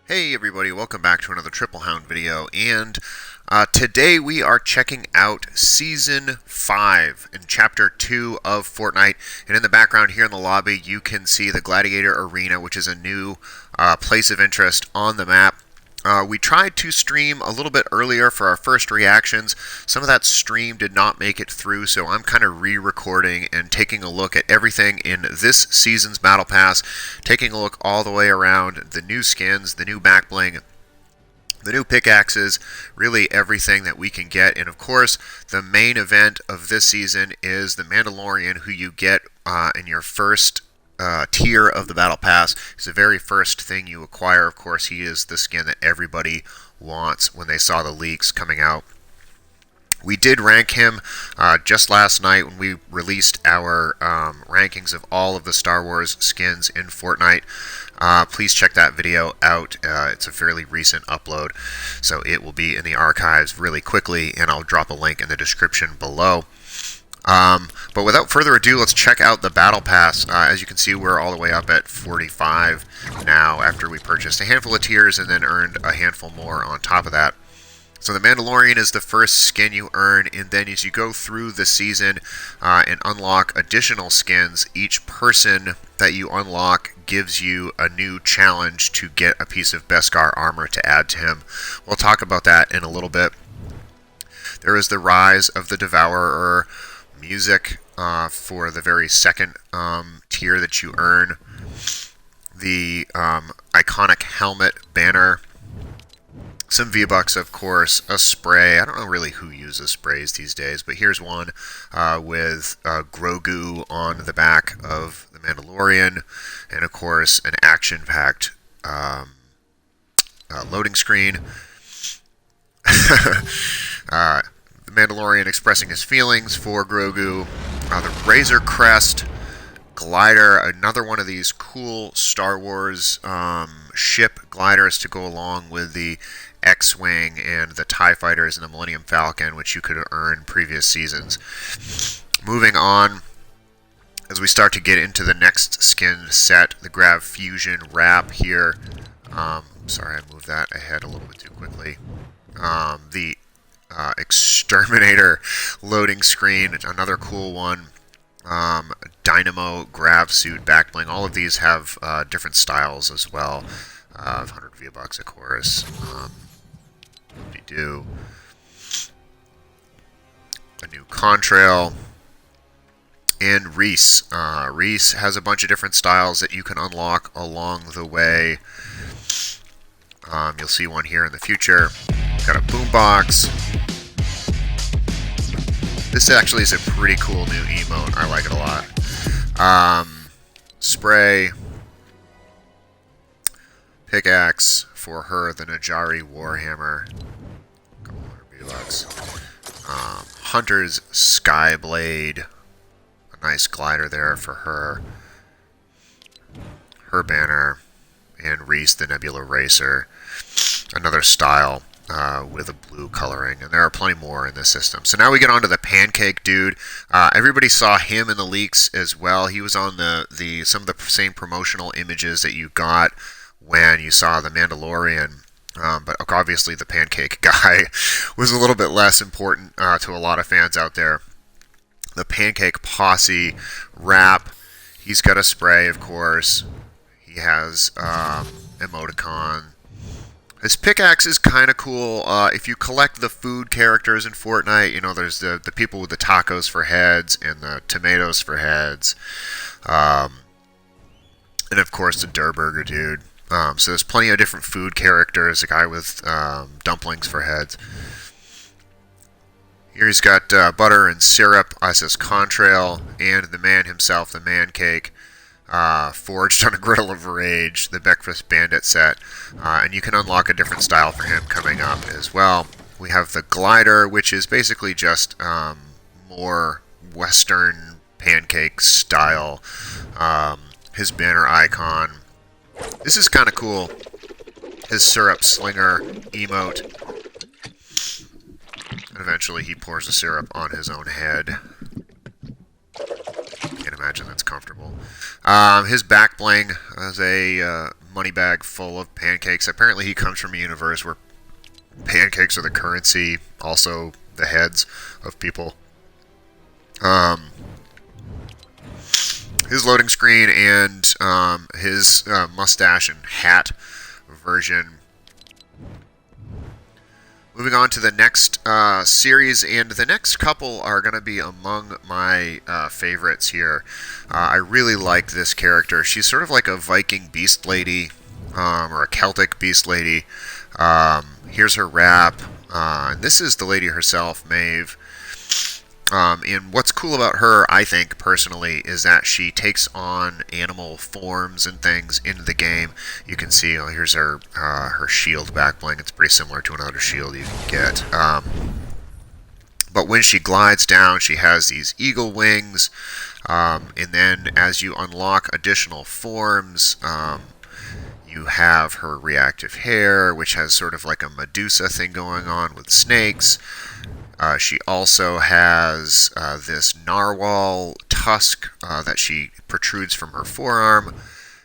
Hey everybody, welcome back to another Triple Hound video, and today we are checking out Season 5 in Chapter 2 of Fortnite, and in the background here in the lobby you can see the Gladiator Arena, which is a new place of interest on the map. We tried to stream a little bit earlier for our first reactions. Some of that stream did not make it through, so I'm kind of re-recording and taking a look at everything in this season's Battle Pass, taking a look all the way around, the new skins, the new back bling, the new pickaxes, really everything that we can get. And of course, the main event of this season is the Mandalorian, who you get in your first tier of the Battle Pass. It's the very first thing you acquire. Of course, he is the skin that everybody wants when they saw the leaks coming out. We did rank him just last night when we released our rankings of all of the Star Wars skins in Fortnite. Please check that video out. It's a fairly recent upload, so it will be in the archives really quickly, and I'll drop a link in the description below. But without further ado, let's check out the Battle Pass. As you can see, we're all the way up at 45 now after we purchased a handful of tiers and then earned a handful more on top of that. So the Mandalorian is the first skin you earn, and then as you go through the season and unlock additional skins, each person that you unlock gives you a new challenge to get a piece of Beskar armor to add to him. We'll talk about that in a little bit. There is the Rise of the Devourer music for the very second tier that you earn. The iconic helmet banner. Some V-Bucks, of course, a spray. I don't know really who uses sprays these days, but here's one with Grogu on the back of the Mandalorian, and of course an action-packed loading screen. The Mandalorian expressing his feelings for Grogu. The Razor Crest glider, another one of these cool Star Wars ship gliders to go along with the X-Wing and the TIE Fighters and the Millennium Falcon, which you could earn previous seasons. Moving on, as we start to get into the next skin set, the Grav Fusion wrap here. Sorry, I moved that ahead a little bit too quickly. The Exterminator loading screen, another cool one. Dynamo Grav suit back bling. All of these have different styles as well. 100 V-Bucks, of course. We do a new contrail. And Reese. Reese has a bunch of different styles that you can unlock along the way. You'll see one here in the future. Got a boombox. This actually is a pretty cool new emote. I like it a lot. Spray. Pickaxe for her, the Najari Warhammer. Couple hundred V-Bucks. Hunter's Skyblade. A nice glider there for her. Her banner. And Reese, the Nebula Racer. Another style. With a blue coloring, and there are plenty more in this system. So now we get on to the Pancake Dude. Everybody saw him in the leaks as well. He was on some of the same promotional images that you got when you saw the Mandalorian. But obviously the Pancake guy was a little bit less important to a lot of fans out there. The Pancake Posse wrap. He's got a spray, of course. He has emoticon. His pickaxe is kind of cool. If you collect the food characters in Fortnite, you know, there's the people with the tacos for heads and the tomatoes for heads. And of course the Durr Burger dude. So there's plenty of different food characters. A guy with dumplings for heads. Here he's got butter and syrup as his contrail, and the man himself, the Man Cake. Forged on a Griddle of Rage, the Breakfast Bandit set, and you can unlock a different style for him coming up as well. We have the Glider, which is basically just more Western pancake style. His banner icon. This is kind of cool. His Syrup Slinger emote. And eventually he pours the syrup on his own head. Can't imagine that's comfortable. His back bling is a money bag full of pancakes. Apparently he comes from a universe where pancakes are the currency, also the heads of people. His loading screen and his mustache and hat version. Moving on to the next series, and the next couple are going to be among my favorites here. I really like this character. She's sort of like a Viking beast lady, or a Celtic beast lady. Here's her wrap. And this is the lady herself, Maeve. And what's cool about her, I think, personally, is that she takes on animal forms and things in the game. You can see, here's her shield back bling. It's pretty similar to another shield you can get. But when she glides down, she has these eagle wings. And then as you unlock additional forms, you have her reactive hair, which has sort of like a Medusa thing going on with snakes. She also has this narwhal tusk that she protrudes from her forearm.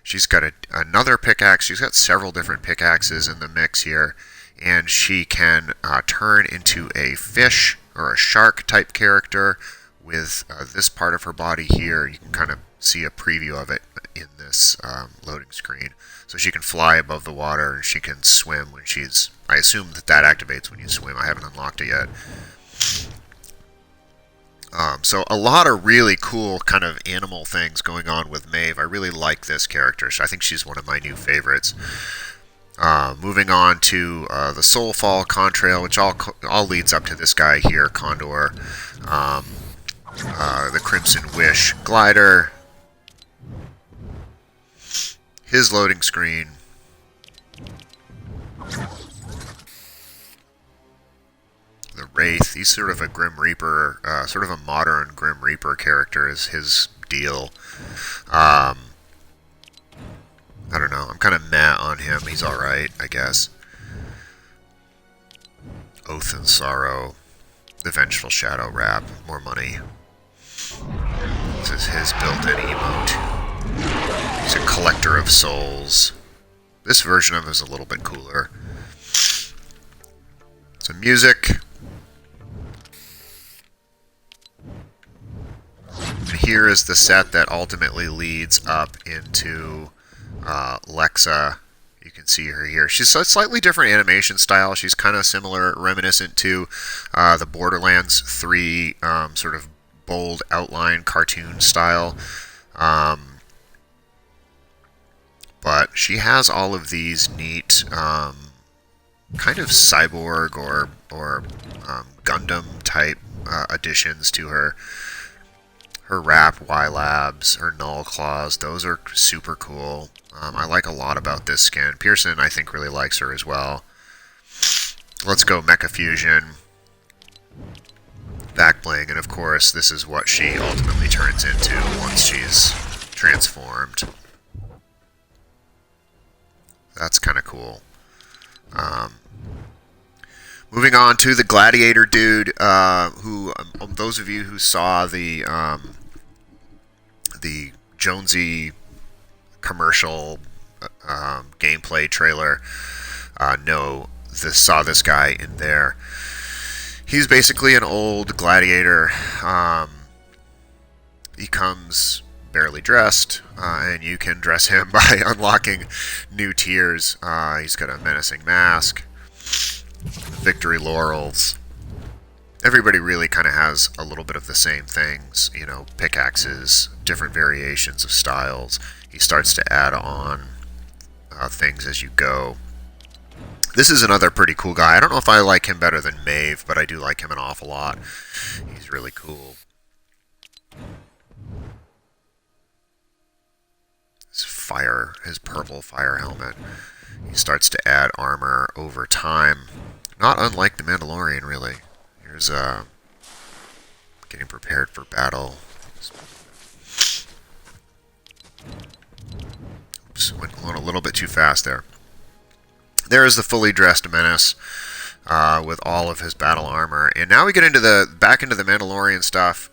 She's got another pickaxe. She's got several different pickaxes in the mix here. And she can turn into a fish or a shark type character with this part of her body here. You can kind of see a preview of it in this loading screen. So she can fly above the water and she can swim when she's... I assume that activates when you swim. I haven't unlocked it yet. So a lot of really cool kind of animal things going on with Maeve. I really like this character. I think she's one of my new favorites. Moving on to the Soulfall contrail, which all leads up to this guy here, Condor. The Crimson Wish glider. His loading screen. The Wraith, he's sort of a Grim Reaper, sort of a modern Grim Reaper character is his deal. I don't know, I'm kind of meh on him, he's alright, I guess. Oath and Sorrow, the Vengeful Shadow wrap, more money. This is his built-in emote. He's a collector of souls. This version of him is a little bit cooler. Some music. Here is the set that ultimately leads up into Lexa. You can see her here. She's a slightly different animation style. She's kind of similar, reminiscent to the Borderlands 3 sort of bold outline cartoon style. But she has all of these neat kind of cyborg or Gundam type additions to her. Her wrap, Y-Labs, her null claws, those are super cool. I like a lot about this skin. Pearson, I think, really likes her as well. Let's go Mecha Fusion. Back bling, and of course, this is what she ultimately turns into once she's transformed. That's kind of cool. Moving on to the Gladiator dude, who, those of you who saw the Jonesy commercial gameplay trailer saw this guy in there. He's basically an old gladiator. He comes barely dressed, and you can dress him by unlocking new tiers. He's got a menacing mask, victory laurels. Everybody really kind of has a little bit of the same things, you know, pickaxes, different variations of styles. He starts to add on things as you go. This is another pretty cool guy. I don't know if I like him better than Maeve, but I do like him an awful lot. He's really cool. His purple fire helmet. He starts to add armor over time. Not unlike the Mandalorian, really. Here's getting prepared for battle. Oops, went a little bit too fast there. There is the fully dressed Menace with all of his battle armor, and now we get into back into the Mandalorian stuff.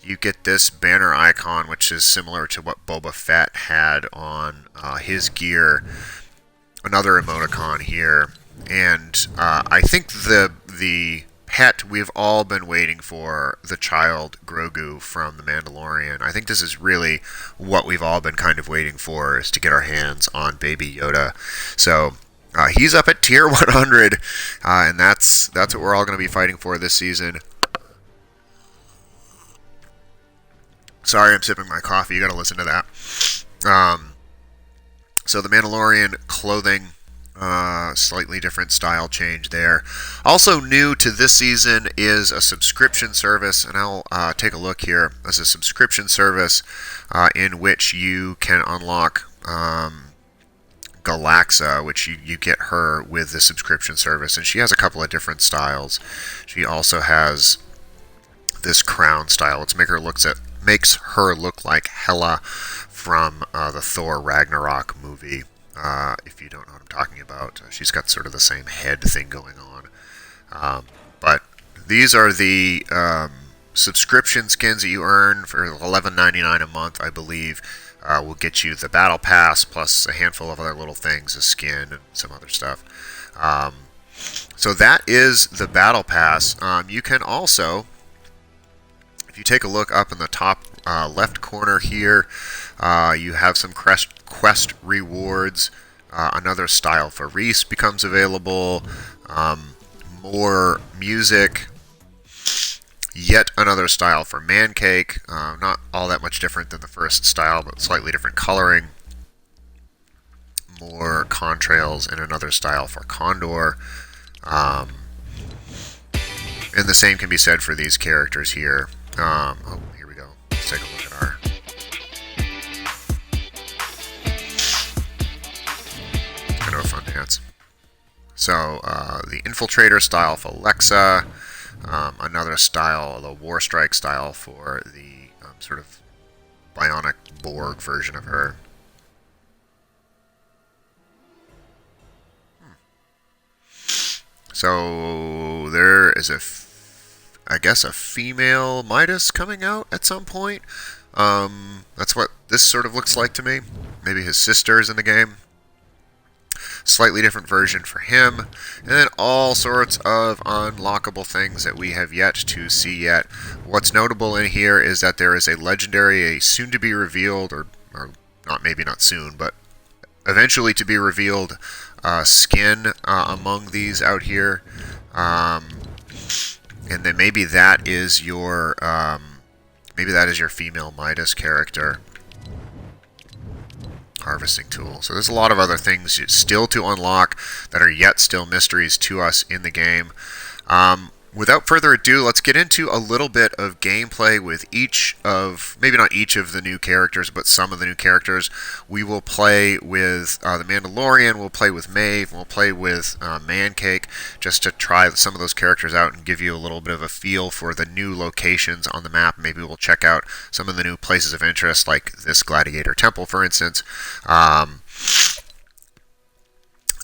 you get this banner icon, which is similar to what Boba Fett had on his gear. Another emoticon here, and I think the pet we've all been waiting for, the child Grogu from the Mandalorian. I think this is really what we've all been kind of waiting for, is to get our hands on Baby Yoda. So he's up at tier 100, and that's what we're all going to be fighting for this season. Sorry, I'm sipping my coffee. You got to listen to that. So the Mandalorian clothing, slightly different style change there. Also new to this season is a subscription service, and I'll take a look here. As a subscription service in which you can unlock Galaxa, which you get her with the subscription service, and she has a couple of different styles. She also has this crown style. Makes her look like Hela from the Thor Ragnarok movie. If you don't know what I'm talking about, she's got sort of the same head thing going on. But these are the subscription skins that you earn for $11.99 a month, I believe. Will get you the battle pass plus a handful of other little things, a skin and some other stuff. So that is the battle pass. You can also, if you take a look up in the top left corner here, you have some quest rewards. Another style for Reese becomes available. More music. Yet another style for Mancake. Not all that much different than the first style, but slightly different coloring. More contrails and another style for Condor. And the same can be said for these characters here. Oh, here we go. Let's take a look at our... kind of a fun dance. So, the Infiltrator style for Alexa. Another style, the War Strike style for the sort of bionic Borg version of her. So there is I guess a female Midas coming out at some point. That's what this sort of looks like to me. Maybe his sister's in the game. Slightly different version for him, and then all sorts of unlockable things that we have yet to see yet. What's notable in here is that there is a legendary, a soon-to-be revealed, or maybe not soon, but eventually to be revealed skin among these out here, and then maybe that is your female Midas character. Harvesting tool. So there's a lot of other things still to unlock that are yet still mysteries to us in the game. Without further ado, let's get into a little bit of gameplay with each of, maybe not each of the new characters, but some of the new characters. We will play with the Mandalorian, we'll play with Maeve, we'll play with Mancake, just to try some of those characters out and give you a little bit of a feel for the new locations on the map. Maybe we'll check out some of the new places of interest, like this Gladiator Temple, for instance.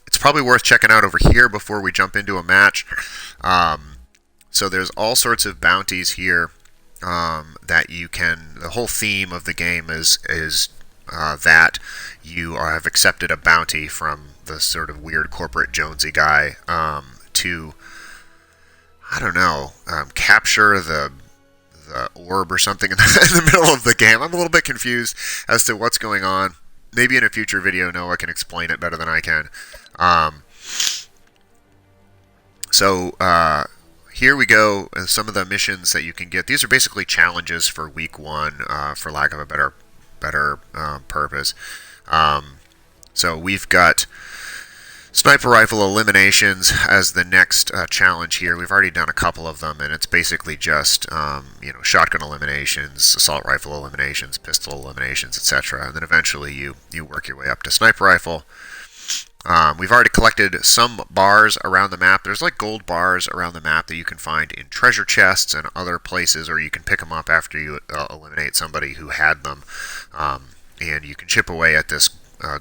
It's probably worth checking out over here before we jump into a match. So there's all sorts of bounties here that you can... The whole theme of the game is that you have accepted a bounty from the sort of weird corporate Jonesy guy to, I don't know, capture the orb or something in the middle of the game. I'm a little bit confused as to what's going on. Maybe in a future video Noah can explain it better than I can. Here we go, some of the missions that you can get. These are basically challenges for week 1, for lack of a better purpose. So we've got sniper rifle eliminations as the next challenge here. We've already done a couple of them, and it's basically just shotgun eliminations, assault rifle eliminations, pistol eliminations, etc. And then eventually you work your way up to sniper rifle. We've already collected some bars around the map. There's like gold bars around the map that you can find in treasure chests and other places, or you can pick them up after you eliminate somebody who had them. And you can chip away at this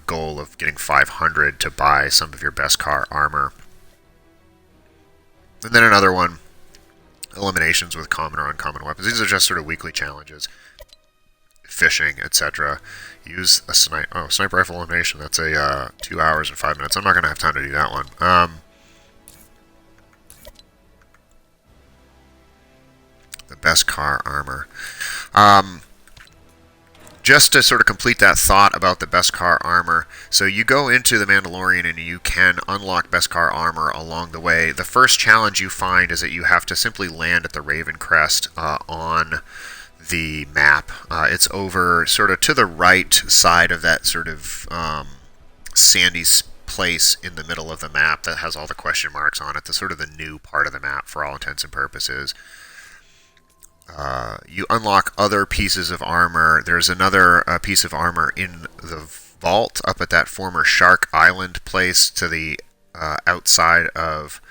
goal of getting 500 to buy some of your Beskar armor. And then another one eliminations with common or uncommon weapons. These are just sort of weekly challenges. Fishing, etc. Use a sniper rifle elimination. That's a 2 hours and 5 minutes. I'm not going to have time to do that one. The Beskar armor. Just to sort of complete that thought about the Beskar armor, so you go into the Mandalorian and you can unlock Beskar armor along the way. The first challenge you find is that you have to simply land at the Raven Crest on the map. It's over sort of to the right side of that sort of sandy place in the middle of the map that has all the question marks on it. The sort of the new part of the map for all intents and purposes. You unlock other pieces of armor. There's another piece of armor in the vault up at that former Shark Island place to the outside of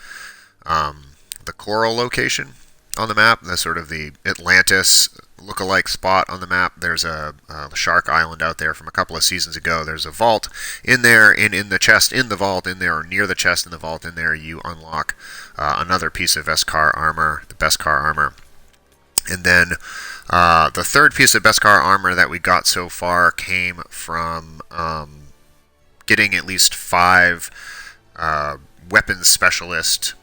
the coral location on the map. The sort of the Atlantis look-alike spot on the map. There's a Shark Island out there from a couple of seasons ago. There's a vault in there, and in the chest in the vault in there, or near the chest in the vault in there, you unlock another piece of Beskar armor, the Beskar armor. And then the third piece of Beskar armor that we got so far came from getting at least 5 weapons specialist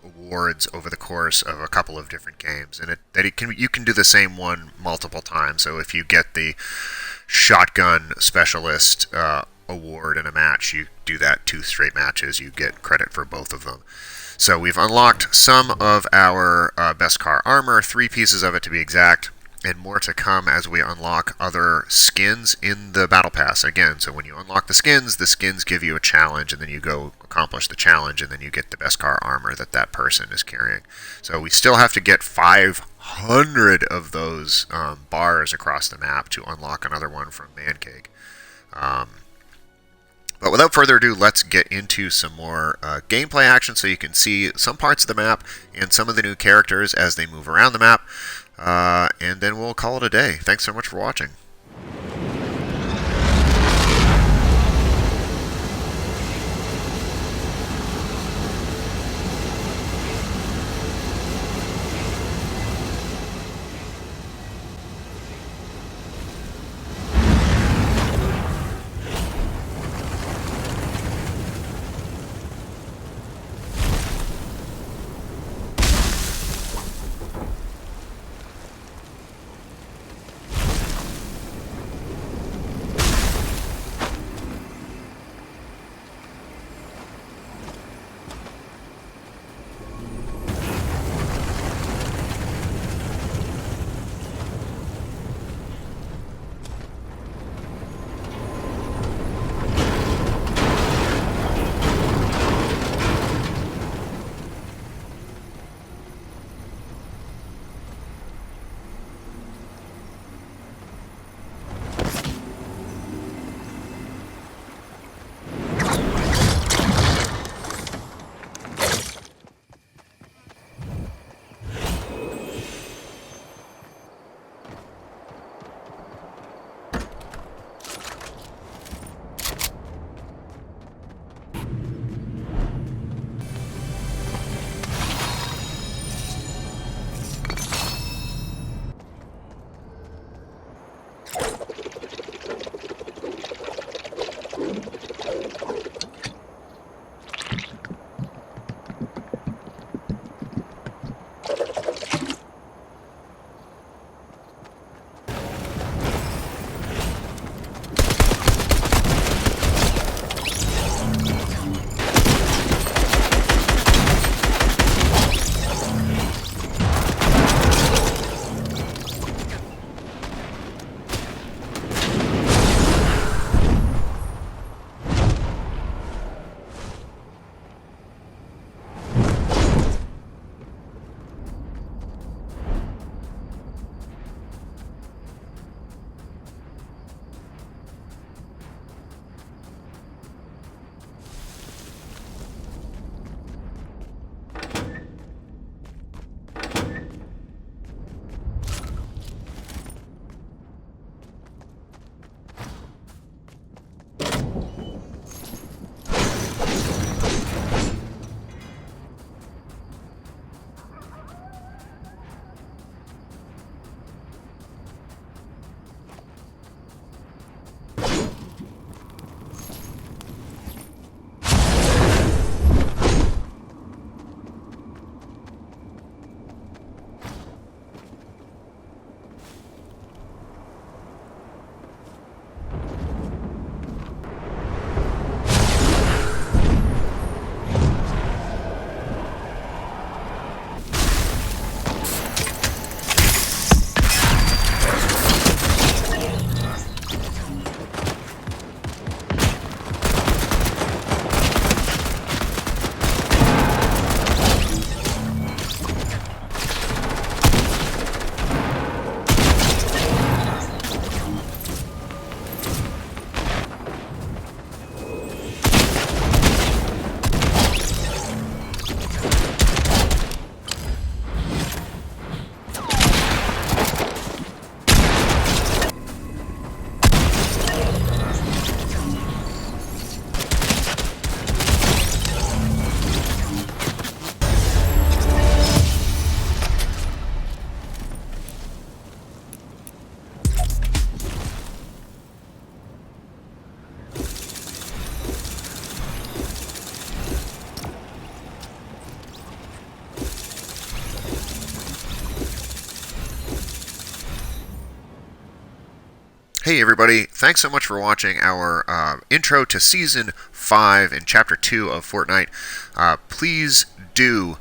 awards over the course of a couple of different games. And you can do the same one multiple times. So if you get the shotgun specialist award in a match, you do that 2 straight matches, you get credit for both of them. So we've unlocked some of our Beskar armor, 3 pieces of it to be exact, and more to come as we unlock other skins in the Battle Pass. Again, so when you unlock the skins give you a challenge, and then you go accomplish the challenge, and then you get the Beskar armor that person is carrying. So we still have to get 500 of those bars across the map to unlock another one from Mancake. But without further ado, let's get into some more gameplay action so you can see some parts of the map and some of the new characters as they move around the map. And then we'll call it a day. Thanks so much for watching. Hey everybody, thanks so much for watching our intro to Season 5 and Chapter 2 of Fortnite. Please do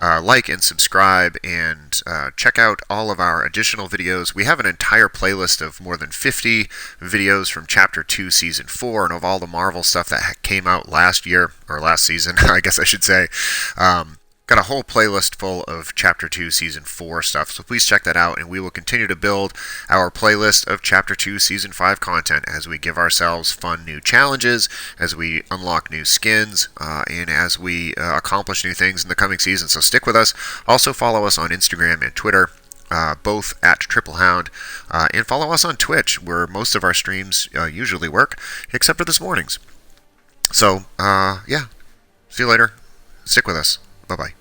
like and subscribe and check out all of our additional videos. We have an entire playlist of more than 50 videos from Chapter 2 Season 4 and of all the Marvel stuff that came out last year, or last season, I guess I should say. Got a whole playlist full of Chapter 2 Season 4 stuff, so please check that out, and we will continue to build our playlist of Chapter 2 Season 5 content as we give ourselves fun new challenges, as we unlock new skins, and as we accomplish new things in the coming season. So stick with us. Also follow us on Instagram and Twitter, both at Triple Hound, and follow us on Twitch, where most of our streams usually work, except for this morning's. So, yeah, see you later. Stick with us. Bye-bye.